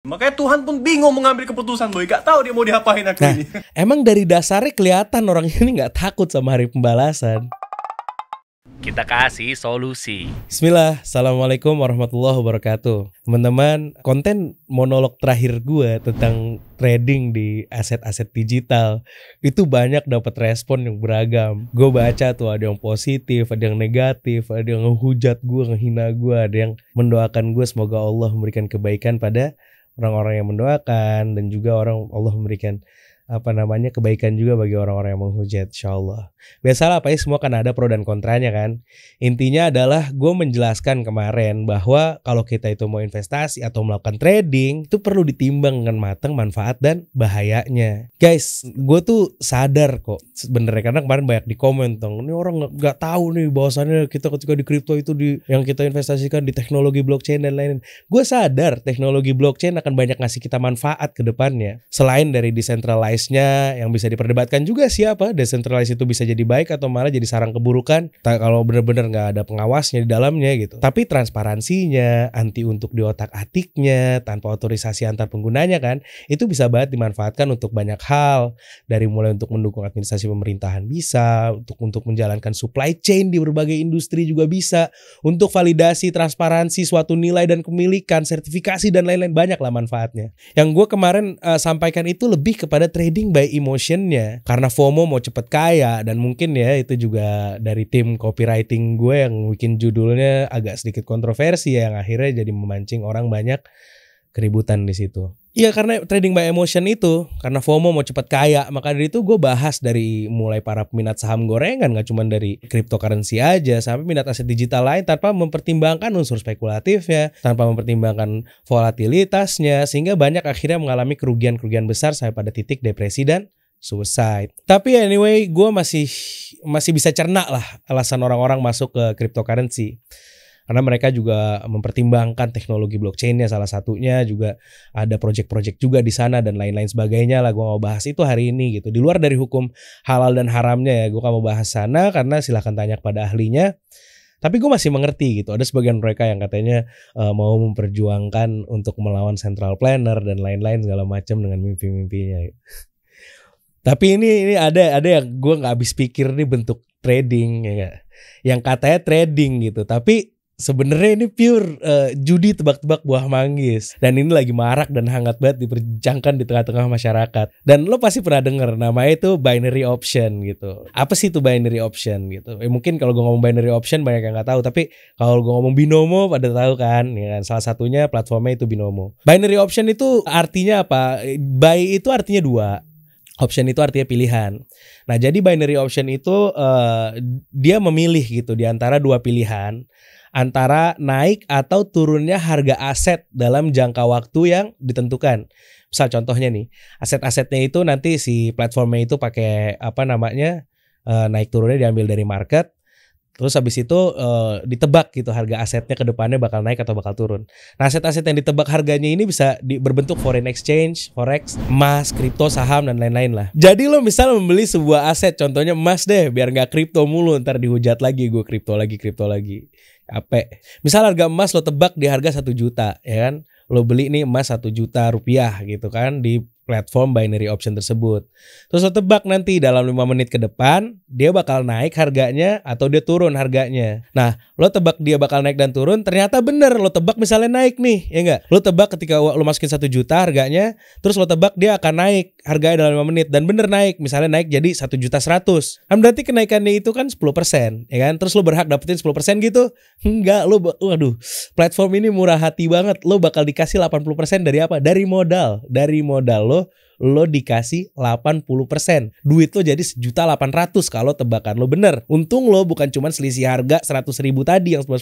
Makanya Tuhan pun bingung mengambil keputusan, boy. Gak tahu dia mau diapain aku ini. Emang dari dasarnya kelihatan orang ini gak takut sama hari pembalasan. Kita kasih solusi. Bismillah, Assalamualaikum warahmatullahi wabarakatuh. Teman-teman, konten monolog terakhir gue tentang trading di aset-aset digital itu banyak dapat respon yang beragam. Gue baca tuh ada yang positif, ada yang negatif, ada yang ngehujat gue, ngehina gue, ada yang mendoakan gue semoga Allah memberikan kebaikan pada orang-orang yang mendoakan, dan juga Allah memberikan kebaikan juga bagi orang-orang yang menghujat, insyaallah. Biasalah, apa ya, semua kan ada pro dan kontranya kan. Intinya adalah gue menjelaskan kemarin bahwa kalau kita itu mau investasi atau melakukan trading itu perlu ditimbang dengan matang manfaat dan bahayanya. Guys, gue tuh sadar kok sebenarnya, karena kemarin banyak di komen tong, ini orang nggak tahu nih bahwasannya kita ketika di kripto itu yang kita investasikan di teknologi blockchain dan lain-lain. Gue sadar teknologi blockchain akan banyak ngasih kita manfaat ke depannya. Selain dari decentralized yang bisa diperdebatkan juga siapa decentralized itu bisa jadi baik atau malah jadi sarang keburukan kalau benar-benar nggak ada pengawasnya di dalamnya gitu. Tapi transparansinya, anti untuk diotak-atiknya, tanpa otorisasi antar penggunanya kan, itu bisa banget dimanfaatkan untuk banyak hal, dari mulai untuk mendukung administrasi pemerintahan bisa, untuk menjalankan supply chain di berbagai industri juga bisa, untuk validasi transparansi suatu nilai dan kepemilikan, sertifikasi dan lain-lain, banyak lah manfaatnya. Yang gue kemarin sampaikan itu lebih kepada trading by emotionnya, karena FOMO mau cepet kaya, dan mungkin ya itu juga dari tim copywriting gue yang bikin judulnya agak sedikit kontroversi ya, yang akhirnya jadi memancing orang banyak keributan di situ. Iya, karena trading by emotion itu, karena FOMO mau cepet kaya, maka dari itu gue bahas dari mulai para peminat saham gorengan, gak cuma dari cryptocurrency aja, sampai minat aset digital lain tanpa mempertimbangkan unsur spekulatifnya, tanpa mempertimbangkan volatilitasnya, sehingga banyak akhirnya mengalami kerugian-kerugian besar sampai pada titik depresi dan suicide. Tapi anyway, gue masih bisa cerna lah alasan orang-orang masuk ke cryptocurrency. Karena mereka juga mempertimbangkan teknologi blockchainnya, salah satunya juga ada project-project juga di sana dan lain-lain sebagainya lah. Gue mau bahas itu hari ini gitu. Di luar dari hukum halal dan haramnya ya, gue mau bahas sana karena silahkan tanya kepada ahlinya. Tapi gue masih mengerti gitu. Ada sebagian mereka yang katanya mau memperjuangkan untuk melawan central planner dan lain-lain segala macam dengan mimpi-mimpinya. Gitu. Tapi ini ada yang gue nggak habis pikir nih bentuk trading ya gak? Yang katanya trading gitu, tapi sebenarnya ini pure judi tebak-tebak buah manggis. Dan ini lagi marak dan hangat banget diperbincangkan di tengah-tengah masyarakat. Dan lo pasti pernah denger namanya itu binary option gitu. Apa sih itu binary option gitu? Mungkin kalau gue ngomong binary option banyak yang gak tahu. Tapi kalau gue ngomong binomo pada tahu kan, ya kan? Salah satunya platformnya itu binomo. Binary option itu artinya apa? Buy itu artinya dua, option itu artinya pilihan. Nah, jadi binary option itu dia memilih gitu di antara dua pilihan, antara naik atau turunnya harga aset dalam jangka waktu yang ditentukan. Misal contohnya nih, aset-asetnya itu nanti si platformnya itu pakai naik turunnya diambil dari market. Terus habis itu ditebak gitu harga asetnya ke depannya bakal naik atau bakal turun. Nah, aset-aset yang ditebak harganya ini bisa berbentuk foreign exchange, forex, emas, kripto, saham, dan lain-lain lah. Jadi lo misal membeli sebuah aset, contohnya emas deh, biar gak kripto mulu, ntar dihujat lagi gue kripto lagi. Capek. Misal harga emas lo tebak di harga 1 juta, ya kan? Lo beli nih emas 1 juta rupiah gitu kan di platform binary option tersebut. Terus lo tebak nanti dalam 5 menit ke depan dia bakal naik harganya atau dia turun harganya. Nah, lo tebak dia bakal naik dan turun, ternyata bener lo tebak misalnya naik nih, ya enggak? Lo tebak ketika lo masukin 1 juta harganya, terus lo tebak dia akan naik harganya dalam 5 menit dan bener naik, misalnya naik jadi 1.100.000. Kan berarti kenaikannya itu kan 10%, ya kan? Terus lo berhak dapetin 10% gitu? Enggak, waduh, platform ini murah hati banget. Lo bakal dikasih 80% dari apa? Dari modal lo dikasih 80%. Duit lo jadi 1.800.000 kalau tebakan lo bener. Untung lo bukan cuma selisih harga 100.000 tadi yang 10%,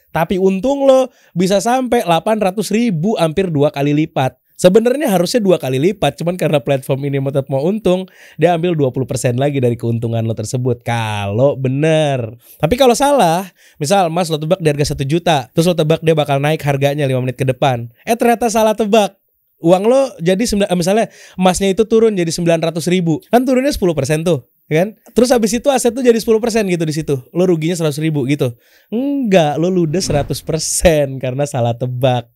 tapi untung lo bisa sampai 800.000, hampir 2 kali lipat. Sebenarnya harusnya 2 kali lipat, cuman karena platform ini tetap mau untung, dia ambil 20% lagi dari keuntungan lo tersebut kalau bener. Tapi kalau salah, misal emas lo tebak di harga 1 juta, terus lo tebak dia bakal naik harganya 5 menit ke depan, ternyata salah tebak. Uang lo jadi misalnya emasnya itu turun jadi 900.000, kan turunnya 10% tuh, kan? Terus habis itu aset tuh jadi 10% gitu di situ. Lo ruginya 100.000 gitu. Enggak, lo ludes 100% karena salah tebak.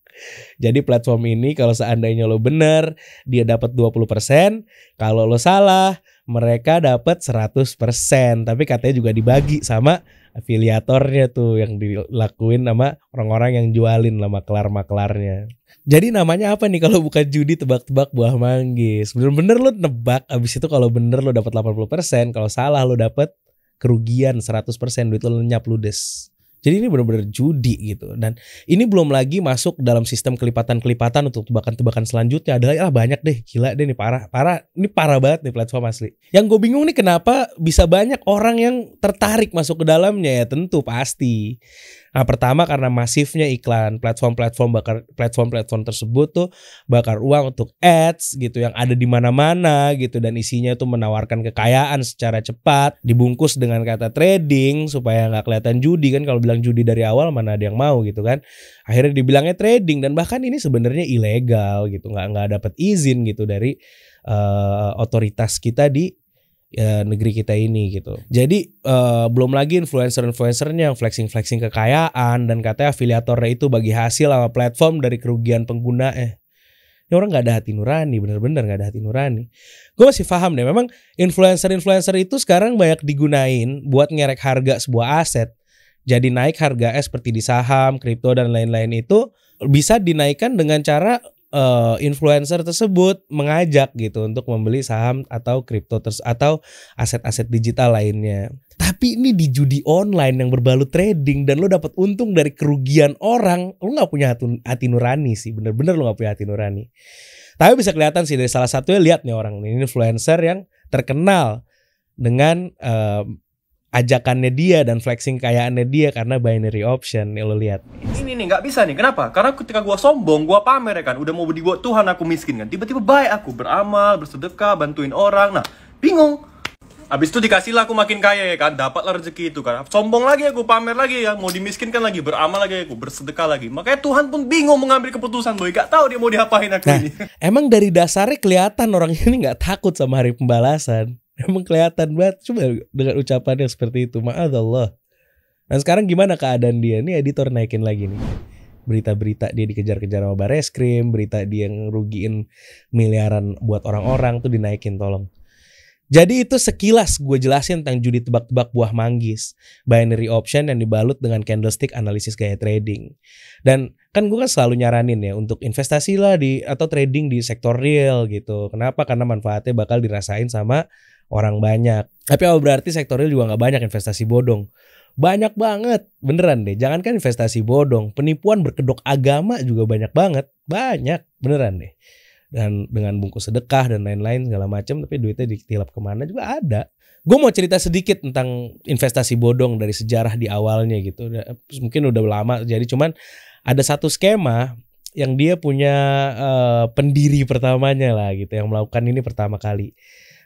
Jadi platform ini kalau seandainya lo bener, dia dapat 20%, kalau lo salah, mereka dapat 100%. Tapi katanya juga dibagi sama afiliatornya tuh yang dilakuin sama orang-orang yang jualin lah maklar-maklarnya. Jadi namanya apa nih kalau bukan judi tebak-tebak buah manggis? Bener-bener lo nebak, abis itu kalau bener lo dapat 80%, kalau salah lo dapat kerugian 100%, duit lo lenyap ludes. Jadi ini benar-benar judi gitu. Dan ini belum lagi masuk dalam sistem kelipatan-kelipatan untuk tebakan-tebakan selanjutnya. Adalah banyak deh, gila deh nih, parah. Ini parah banget nih platform asli. Yang gue bingung nih kenapa bisa banyak orang yang tertarik masuk ke dalamnya, ya tentu pasti. Nah, pertama karena masifnya iklan, platform tersebut tuh bakar uang untuk ads gitu yang ada di mana-mana gitu, dan isinya tuh menawarkan kekayaan secara cepat, dibungkus dengan kata trading supaya nggak kelihatan judi kan. Kalau bilang judi dari awal mana ada yang mau gitu kan. Akhirnya dibilangnya trading, dan bahkan ini sebenarnya ilegal gitu, nggak dapat izin gitu dari otoritas kita di negeri kita ini gitu. Jadi belum lagi influencernya yang flexing kekayaan, dan katanya afiliatornya itu bagi hasil sama platform dari kerugian pengguna. Ini orang nggak ada hati nurani, bener-bener nggak ada hati nurani. Gue masih paham deh, memang influencer itu sekarang banyak digunain buat ngerek harga sebuah aset. Jadi naik harganya seperti di saham, kripto dan lain-lain itu bisa dinaikkan dengan cara influencer tersebut mengajak gitu untuk membeli saham atau kripto atau aset-aset digital lainnya. Tapi ini di judi online yang berbalut trading, dan lo dapat untung dari kerugian orang, lo nggak punya hati nurani sih, bener-bener lo nggak punya hati nurani. Tapi bisa kelihatan sih dari salah satunya, lihat nih orang ini influencer yang terkenal dengan ajakannya dia dan flexing kekayaannya dia karena binary option. Nih lo lihat. Ini nih nggak bisa nih. Kenapa? Karena ketika gua sombong, gua pamer ya kan, udah mau dibuat Tuhan aku miskin kan. Tiba-tiba baik aku beramal, bersedekah, bantuin orang. Nah, bingung. Abis itu dikasih lah aku makin kaya ya kan, dapatlah rezeki itu kan. Sombong lagi aku, pamer lagi ya, mau dimiskinkan lagi, beramal lagi aku, bersedekah lagi. Makanya Tuhan pun bingung mengambil keputusan, boy. Gak tahu dia mau diapain aku ini. Emang dari dasarnya kelihatan orang ini nggak takut sama hari pembalasan. Emang kelihatan banget, coba dengan ucapannya seperti itu. Ma'adzallah. Nah sekarang gimana keadaan dia? Nih editor naikin lagi nih berita-berita dia dikejar-kejar sama Bareskrim, berita dia ngerugiin miliaran buat orang-orang tuh dinaikin, tolong. Jadi itu sekilas gue jelasin tentang judi tebak-tebak buah manggis, binary option yang dibalut dengan candlestick analisis gaya trading. Dan kan gue kan selalu nyaranin ya untuk investasi lah atau trading di sektor real gitu. Kenapa? Karena manfaatnya bakal dirasain sama orang banyak. Tapi apa berarti sektor real juga gak banyak investasi bodong? Banyak banget, beneran deh. Jangankan investasi bodong, penipuan berkedok agama juga banyak banget. Banyak, beneran deh. Dan dengan bungkus sedekah dan lain-lain segala macam, tapi duitnya ditilap kemana juga ada. Gue mau cerita sedikit tentang investasi bodong dari sejarah di awalnya gitu. Mungkin udah lama jadi, cuman ada satu skema yang dia punya pendiri pertamanya lah gitu, yang melakukan ini pertama kali.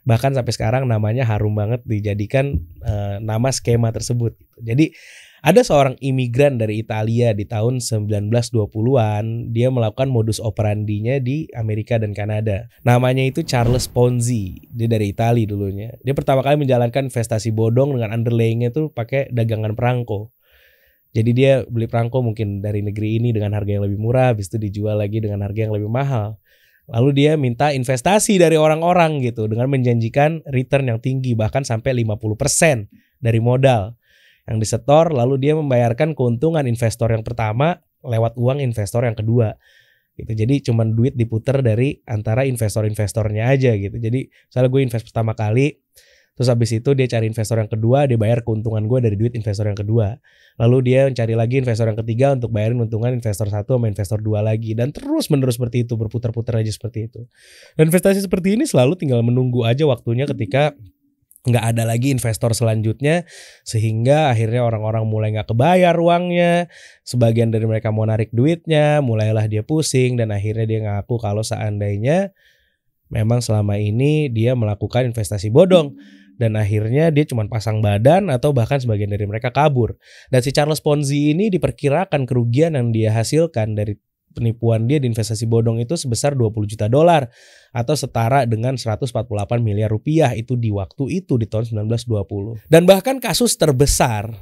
Bahkan sampai sekarang namanya harum banget dijadikan nama skema tersebut. Jadi ada seorang imigran dari Italia di tahun 1920-an, dia melakukan modus operandinya di Amerika dan Kanada. Namanya itu Charles Ponzi, dia dari Italia dulunya. Dia pertama kali menjalankan investasi bodong dengan underlayingnya tuh pakai dagangan perangko. Jadi dia beli perangko mungkin dari negeri ini dengan harga yang lebih murah, habis itu dijual lagi dengan harga yang lebih mahal. Lalu dia minta investasi dari orang-orang gitu dengan menjanjikan return yang tinggi, bahkan sampai 50% dari modal yang disetor, lalu dia membayarkan keuntungan investor yang pertama lewat uang investor yang kedua gitu. Jadi cuman duit diputer dari antara investor-investornya aja gitu. Jadi misalnya gue invest pertama kali, terus habis itu dia cari investor yang kedua, dia bayar keuntungan gue dari duit investor yang kedua. Lalu dia mencari lagi investor yang ketiga untuk bayarin keuntungan investor satu sama investor dua lagi, dan terus menerus seperti itu, berputar-putar aja seperti itu. Dan investasi seperti ini selalu tinggal menunggu aja waktunya ketika nggak ada lagi investor selanjutnya, sehingga akhirnya orang-orang mulai nggak kebayar uangnya, sebagian dari mereka mau narik duitnya, mulailah dia pusing, dan akhirnya dia ngaku kalau seandainya memang selama ini dia melakukan investasi bodong, dan akhirnya dia cuma pasang badan atau bahkan sebagian dari mereka kabur. Dan si Charles Ponzi ini diperkirakan kerugian yang dia hasilkan dari penipuan dia di investasi bodong itu sebesar $20 juta atau setara dengan 148 miliar rupiah itu di waktu itu di tahun 1920. Dan bahkan kasus terbesar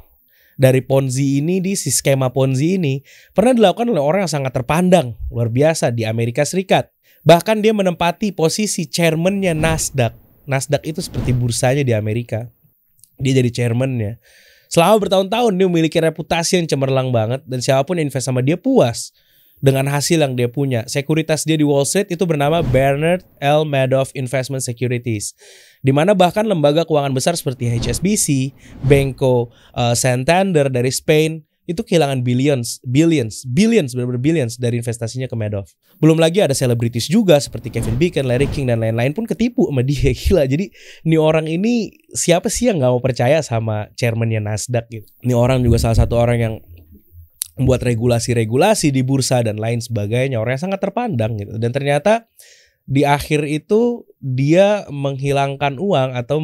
dari Ponzi ini, di si skema Ponzi ini pernah dilakukan oleh orang yang sangat terpandang luar biasa di Amerika Serikat. Bahkan dia menempati posisi chairman-nya Nasdaq. Nasdaq itu seperti bursanya di Amerika. Dia jadi chairman-nya. Selama bertahun-tahun dia memiliki reputasi yang cemerlang banget, dan siapapun yang invest sama dia puas dengan hasil yang dia punya. Sekuritas dia di Wall Street itu bernama Bernard L. Madoff Investment Securities, di mana bahkan lembaga keuangan besar seperti HSBC, Banco Santander dari Spain itu kehilangan billions, benar-benar billions dari investasinya ke Madoff. Belum lagi ada selebritis juga seperti Kevin Bacon, Larry King, dan lain-lain pun ketipu sama dia. Gila, jadi ini orang ini siapa sih yang gak mau percaya sama chairman-nya Nasdaq gitu. Ini orang juga salah satu orang yang membuat regulasi-regulasi di bursa dan lain sebagainya. Orang yang sangat terpandang gitu. Dan ternyata di akhir itu dia menghilangkan uang atau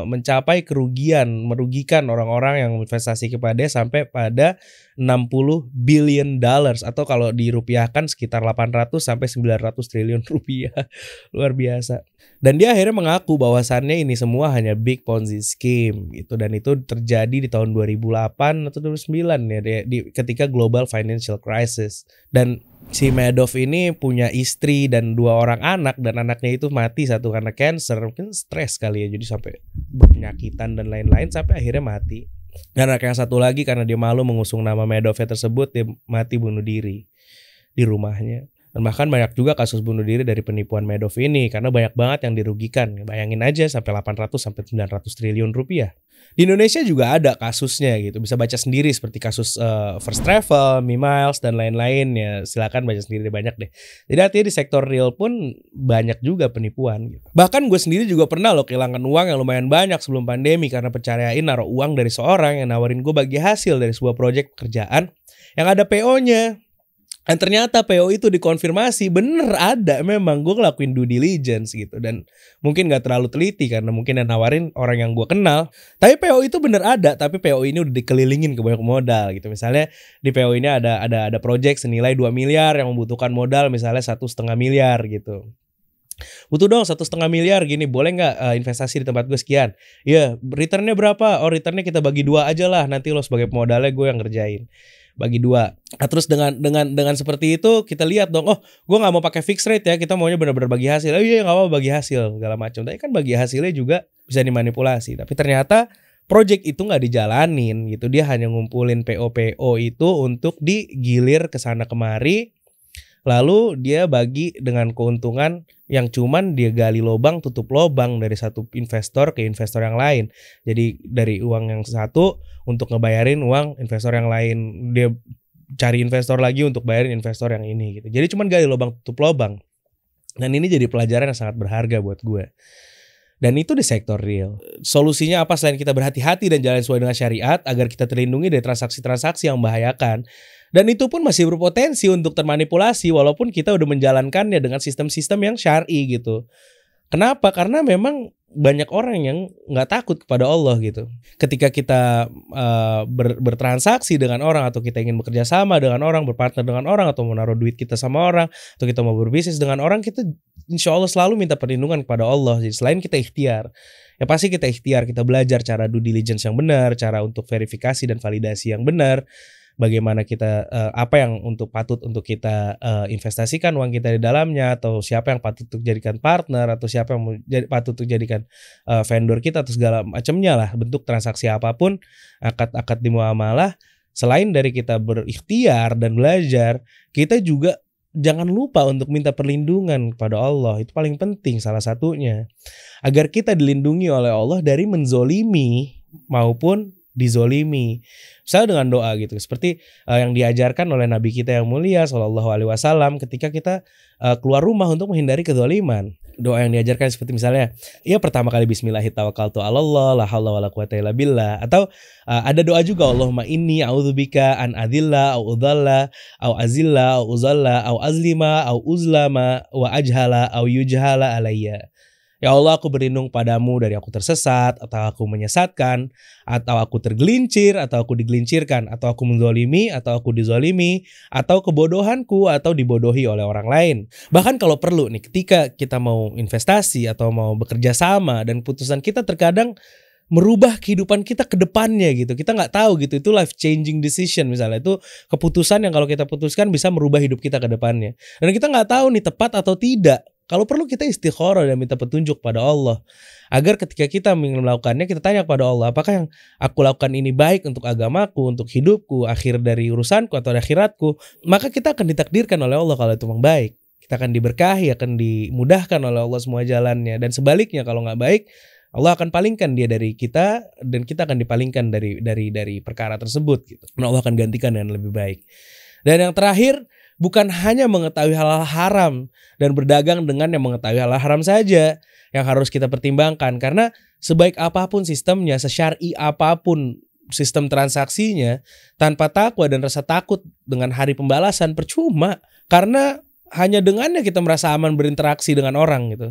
mencapai kerugian, merugikan orang-orang yang investasi kepada dia sampai pada 60 billion dollars, atau kalau dirupiahkan sekitar 800 sampai 900 triliun rupiah. Luar biasa. Dan dia akhirnya mengaku bahwasannya ini semua hanya big Ponzi scheme gitu, dan itu terjadi di tahun 2008 atau 2009 ya, ketika global financial crisis. Dan si Madoff ini punya istri dan 2 orang anak, dan anaknya itu mati, satu karena cancer, mungkin stres kali ya, jadi sampai berpenyakitan dan lain-lain sampai akhirnya mati. Dan anak yang satu lagi karena dia malu mengusung nama Madoff tersebut, dia mati bunuh diri di rumahnya. Dan bahkan banyak juga kasus bunuh diri dari penipuan Madoff ini, karena banyak banget yang dirugikan. Bayangin aja sampai 800 sampai 900 triliun rupiah. Di Indonesia juga ada kasusnya gitu. Bisa baca sendiri seperti kasus First Travel, Mimiles, dan lain-lain ya. Silakan baca sendiri, banyak deh. Jadi artinya di sektor real pun banyak juga penipuan gitu. Bahkan gue sendiri juga pernah loh kehilangan uang yang lumayan banyak sebelum pandemi, karena percarain naruh uang dari seorang yang nawarin gue bagi hasil dari sebuah proyek pekerjaan yang ada PO-nya. Dan ternyata PO itu dikonfirmasi bener ada, memang gue ngelakuin due diligence gitu. Dan mungkin gak terlalu teliti karena mungkin yang nawarin orang yang gue kenal. Tapi PO itu bener ada, tapi PO ini udah dikelilingin ke banyak modal gitu. Misalnya di PO ini ada project senilai 2 miliar yang membutuhkan modal misalnya 1,5 miliar gitu. Butuh dong 1,5 miliar gini, boleh nggak investasi di tempat gue sekian? Ya, returnnya berapa? Oh, returnnya kita bagi 2 aja lah, nanti lo sebagai pemodalnya gue yang ngerjain. Bagi 2. Nah, terus dengan seperti itu kita lihat dong, oh gue nggak mau pakai fixed rate ya, kita maunya benar-benar bagi hasil. Oh iya, nggak mau bagi hasil segala macam. Tapi kan bagi hasilnya juga bisa dimanipulasi. Tapi ternyata project itu nggak dijalanin gitu. Dia hanya ngumpulin PO itu untuk digilir ke sana kemari. Lalu dia bagi dengan keuntungan yang cuman dia gali lubang tutup lubang dari satu investor ke investor yang lain. Jadi dari uang yang satu untuk ngebayarin uang investor yang lain, dia cari investor lagi untuk bayarin investor yang ini gitu. Jadi cuman gali lubang tutup lubang. Dan ini jadi pelajaran yang sangat berharga buat gue. Dan itu di sektor real. Solusinya apa selain kita berhati-hati dan jalan sesuai dengan syariat agar kita terlindungi dari transaksi-transaksi yang membahayakan. Dan itu pun masih berpotensi untuk termanipulasi walaupun kita udah menjalankannya dengan sistem-sistem yang syar'i gitu. Kenapa? Karena memang banyak orang yang nggak takut kepada Allah gitu. Ketika kita bertransaksi dengan orang, atau kita ingin bekerja sama dengan orang, berpartner dengan orang, atau mau naruh duit kita sama orang, atau kita mau berbisnis dengan orang, kita insya Allah selalu minta perlindungan kepada Allah. Jadi selain kita ikhtiar, ya pasti kita ikhtiar, kita belajar cara due diligence yang benar, cara untuk verifikasi dan validasi yang benar. Bagaimana kita apa yang patut untuk kita investasikan uang kita di dalamnya, atau siapa yang patut untuk jadikan partner, atau siapa yang patut untuk jadikan vendor kita, atau segala macamnya lah, bentuk transaksi apapun, akad di muamalah. Selain dari kita berikhtiar dan belajar, kita juga jangan lupa untuk minta perlindungan kepada Allah. Itu paling penting salah satunya, agar kita dilindungi oleh Allah dari menzolimi maupun dizolimi. Misalnya dengan doa gitu, seperti yang diajarkan oleh Nabi kita yang mulia Shallallahu Alaihi Wasallam ketika kita keluar rumah untuk menghindari kezaliman. Doa yang diajarkan seperti misalnya, ya pertama kali Bismillahirrahmanirrahim, la haula wala quwata illa billah. Atau ada doa juga, Allahumma inni a'udzubika an adilla au udalla au azilla au uzalla au azlima au uzlama wa ajhala au yujhala alayya. Ya Allah, aku berlindung padamu dari aku tersesat, atau aku menyesatkan, atau aku tergelincir, atau aku digelincirkan, atau aku menzolimi, atau aku dizolimi, atau kebodohanku, atau dibodohi oleh orang lain. Bahkan kalau perlu nih, ketika kita mau investasi atau mau bekerja sama dan putusan kita terkadang merubah kehidupan kita ke depannya gitu. Kita nggak tahu gitu, itu life changing decision misalnya, itu keputusan yang kalau kita putuskan bisa merubah hidup kita ke depannya. Dan kita nggak tahu nih tepat atau tidak. Kalau perlu kita istikharah dan minta petunjuk pada Allah. Agar ketika kita melakukannya, kita tanya kepada Allah, apakah yang aku lakukan ini baik untuk agamaku, untuk hidupku, akhir dari urusanku atau akhiratku. Maka kita akan ditakdirkan oleh Allah kalau itu memang baik. Kita akan diberkahi, akan dimudahkan oleh Allah semua jalannya. Dan sebaliknya kalau nggak baik, Allah akan palingkan dia dari kita dan kita akan dipalingkan dari perkara tersebut gitu. Dan Allah akan gantikan dengan lebih baik. Dan yang terakhir, bukan hanya mengetahui hal-hal haram dan berdagang dengan yang mengetahui hal-hal haram saja yang harus kita pertimbangkan, karena sebaik apapun sistemnya, sesyar'i apapun sistem transaksinya, tanpa takwa dan rasa takut dengan hari pembalasan percuma, karena hanya dengannya kita merasa aman berinteraksi dengan orang gitu.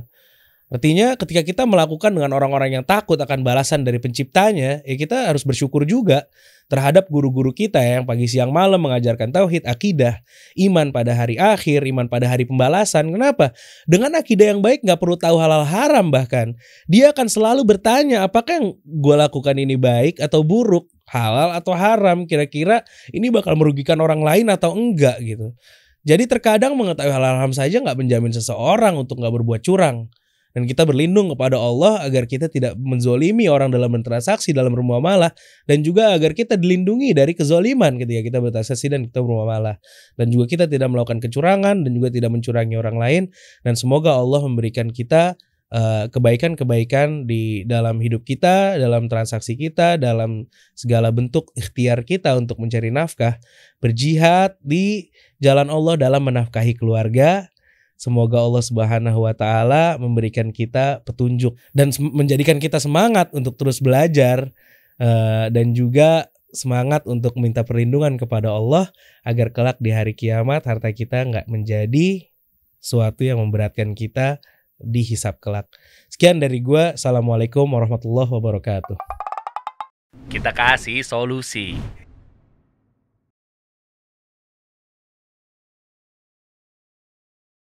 Artinya ketika kita melakukan dengan orang-orang yang takut akan balasan dari penciptanya, ya kita harus bersyukur juga terhadap guru-guru kita yang pagi siang malam mengajarkan tauhid, akidah, iman pada hari akhir, iman pada hari pembalasan. Kenapa? Dengan akidah yang baik gak perlu tahu halal haram, bahkan dia akan selalu bertanya, apakah yang gue lakukan ini baik atau buruk, halal atau haram, kira-kira ini bakal merugikan orang lain atau enggak gitu. Jadi terkadang mengetahui halal haram saja gak menjamin seseorang untuk gak berbuat curang. Dan kita berlindung kepada Allah agar kita tidak menzolimi orang dalam bertransaksi, dalam bermuamalah. Dan juga agar kita dilindungi dari kezoliman ketika kita bertransaksi dan kita bermuamalah. Dan juga kita tidak melakukan kecurangan dan juga tidak mencurangi orang lain. Dan semoga Allah memberikan kita kebaikan-kebaikan di dalam hidup kita, dalam transaksi kita, dalam segala bentuk ikhtiar kita untuk mencari nafkah. Berjihad di jalan Allah dalam menafkahi keluarga. Semoga Allah Subhanahu wa taala memberikan kita petunjuk dan menjadikan kita semangat untuk terus belajar dan juga semangat untuk minta perlindungan kepada Allah agar kelak di hari kiamat harta kita nggak menjadi suatu yang memberatkan kita di hisab kelak. Sekian dari gua. Assalamualaikum warahmatullahi wabarakatuh. Kita kasih solusi.